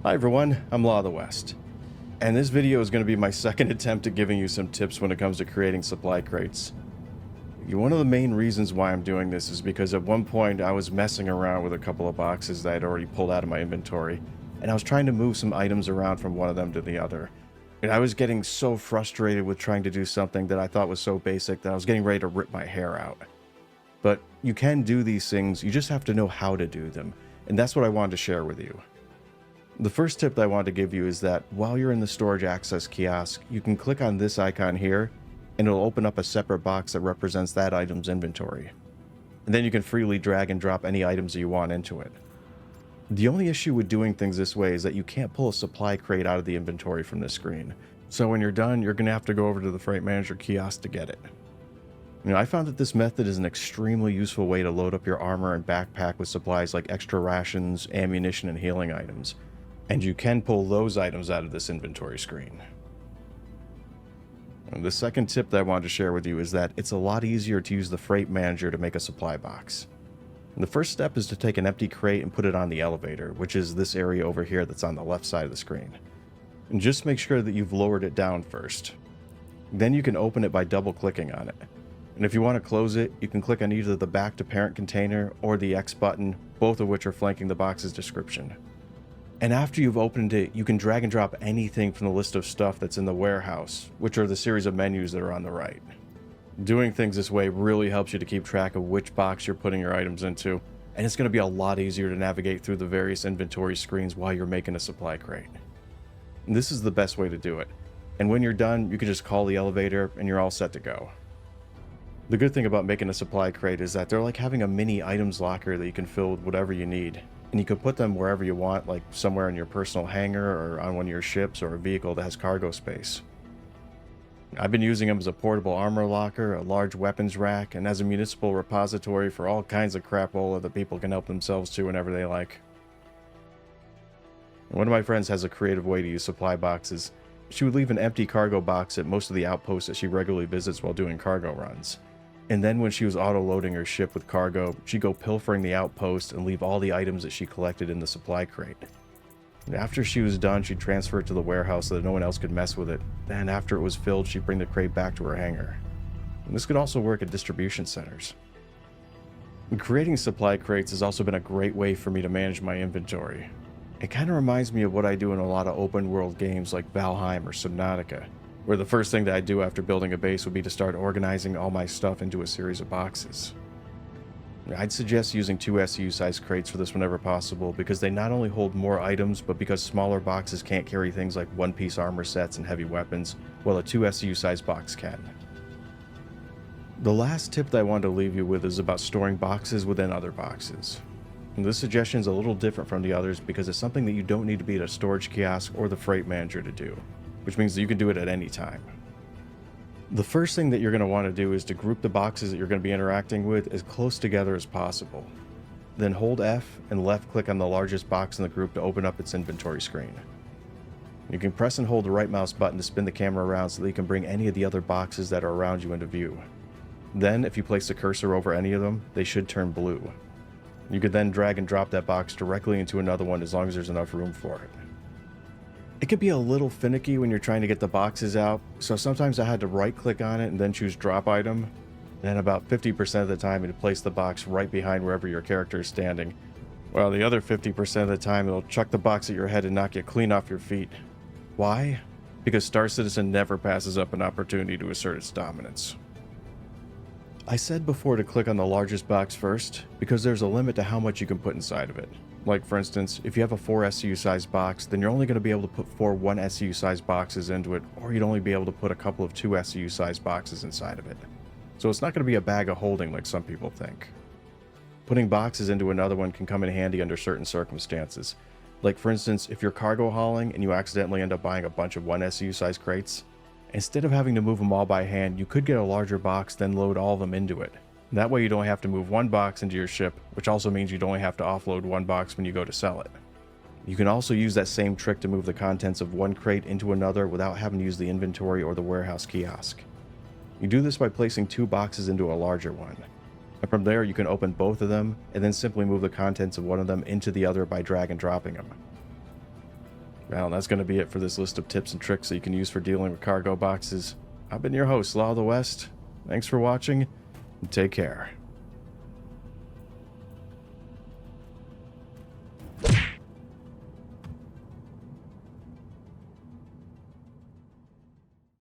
Hi everyone, I'm Law of the West, and this video is going to be my second attempt at giving you some tips when it comes to creating supply crates. One of the main reasons why I'm doing this is because at one point I was messing around with a couple of boxes that I'd already pulled out of my inventory, and I was trying to move some items around from one of them to the other. And I was getting so frustrated with trying to do something that I thought was so basic that I was getting ready to rip my hair out. But you can do these things, you just have to know how to do them, and that's what I wanted to share with you. The first tip that I wanted to give you is that while you're in the storage access kiosk, you can click on this icon here, and it'll open up a separate box that represents that item's inventory. And then you can freely drag and drop any items that you want into it. The only issue with doing things this way is that you can't pull a supply crate out of the inventory from this screen. So when you're done, you're going to have to go over to the Freight Manager kiosk to get it. I found that this method is an extremely useful way to load up your armor and backpack with supplies like extra rations, ammunition, and healing items. And you can pull those items out of this inventory screen. And the second tip that I wanted to share with you is that it's a lot easier to use the Freight Manager to make a supply box. And the first step is to take an empty crate and put it on the elevator, which is this area over here that's on the left side of the screen. And just make sure that you've lowered it down first. Then you can open it by double clicking on it. And if you want to close it, you can click on either the back to parent container or the X button, both of which are flanking the box's description. And after you've opened it, you can drag and drop anything from the list of stuff that's in the warehouse, which are the series of menus that are on the right. Doing things this way really helps you to keep track of which box you're putting your items into, and it's going to be a lot easier to navigate through the various inventory screens while you're making a supply crate. And this is the best way to do it. And when you're done, you can just call the elevator and you're all set to go. The good thing about making a supply crate is that they're like having a mini items locker that you can fill with whatever you need. And you can put them wherever you want, like somewhere in your personal hangar or on one of your ships or a vehicle that has cargo space. I've been using them as a portable armor locker, a large weapons rack, and as a municipal repository for all kinds of crapola that people can help themselves to whenever they like. One of my friends has a creative way to use supply boxes. She would leave an empty cargo box at most of the outposts that she regularly visits while doing cargo runs. And then when she was auto-loading her ship with cargo, she'd go pilfering the outpost and leave all the items that she collected in the supply crate. And after she was done, she'd transfer it to the warehouse so that no one else could mess with it. Then after it was filled, she'd bring the crate back to her hangar. And this could also work at distribution centers. And creating supply crates has also been a great way for me to manage my inventory. It kind of reminds me of what I do in a lot of open world games like Valheim or Subnautica, where the first thing that I do after building a base would be to start organizing all my stuff into a series of boxes. I'd suggest using 2 SU size crates for this whenever possible because they not only hold more items, but because smaller boxes can't carry things like one-piece armor sets and heavy weapons, while a 2 SU size box can. The last tip that I wanted to leave you with is about storing boxes within other boxes. And this suggestion is a little different from the others because it's something that you don't need to be at a storage kiosk or the Freight Manager to do, which means that you can do it at any time. The first thing that you're going to want to do is to group the boxes that you're going to be interacting with as close together as possible. Then hold F and left click on the largest box in the group to open up its inventory screen. You can press and hold the right mouse button to spin the camera around so that you can bring any of the other boxes that are around you into view. Then, if you place the cursor over any of them, they should turn blue. You could then drag and drop that box directly into another one as long as there's enough room for it. It can be a little finicky when you're trying to get the boxes out, so sometimes I had to right click on it and then choose drop item. And about 50% of the time it'll place the box right behind wherever your character is standing, while the other 50% of the time it'll chuck the box at your head and knock you clean off your feet. Why? Because Star Citizen never passes up an opportunity to assert its dominance. I said before to click on the largest box first, because there's a limit to how much you can put inside of it. Like for instance, if you have a 4 SU size box, then you're only going to be able to put 4 1 SU size boxes into it, or you'd only be able to put a couple of 2 SU size boxes inside of it. So it's not going to be a bag of holding like some people think. Putting boxes into another one can come in handy under certain circumstances. Like for instance, if you're cargo hauling and you accidentally end up buying a bunch of 1 SU size crates, instead of having to move them all by hand, you could get a larger box, then load all of them into it. That way you don't have to move one box into your ship, which also means you'd only have to offload one box when you go to sell it. You can also use that same trick to move the contents of one crate into another without having to use the inventory or the warehouse kiosk. You do this by placing 2 boxes into a larger one. And from there you can open both of them and then simply move the contents of one of them into the other by drag and dropping them. Well, that's going to be it for this list of tips and tricks that you can use for dealing with cargo boxes. I've been your host, Law of the West. Thanks for watching, and take care.